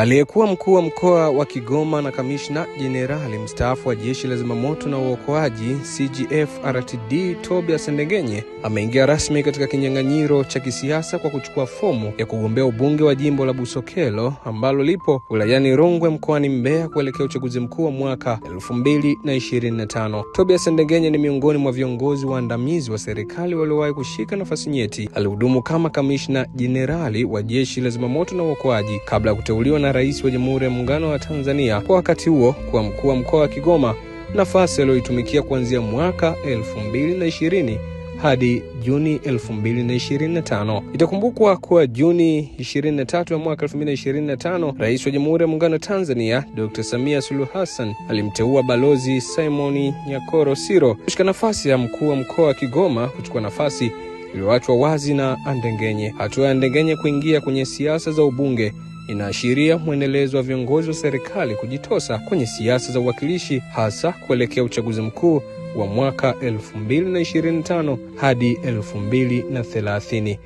Aliyekuwa mkuu wa mkoa wa Kigoma na kamishna jenerali mstaafu wa Jeshi la Zimamoto na Uokoaji CGF RTD Tobias Ndengenye ameingia rasmi katika kinyang'anyiro cha kisiasa kwa kuchukua fomu ya kugombea ubunge wa jimbo la Busokelo ambalo lipo wilayani Rungwe mkoani Mbeya kuelekea uchaguzi mkuu wa mwaka 2025. Tobias Ndengenye ni miongoni mwa viongozi waandamizi wa serikali waliowahi kushika nafasi nyeti. Alihudumu kama kamishna jenerali wa Jeshi la Zimamoto na Uokoaji kabla ya kuteuliwa na Rais wa Jamhuri ya Muungano wa Tanzania kwa wakati huo kwa mkuu wa mkoa wa Kigoma, nafasi aliyoitumikia kuanzia mwaka 2020 hadi Juni 2025. Itakumbukwa kuwa Juni 23 ya mwaka 2025, Rais wa Jamhuri ya Muungano wa Tanzania Dr. Samia Suluhu Hassan alimteua Balozi Simon Nyakoro Siro kushika nafasi ya mkuu wa mkoa wa Kigoma, kuchukua nafasi iliyoachwa wazi na Ndengenye. Hatua ya Ndengenye kuingia kwenye siasa za ubunge inaashiria mwendelezo wa viongozi wa serikali kujitosa kwenye siasa za uwakilishi, hasa kuelekea uchaguzi mkuu wa mwaka 2025 hadi 2030.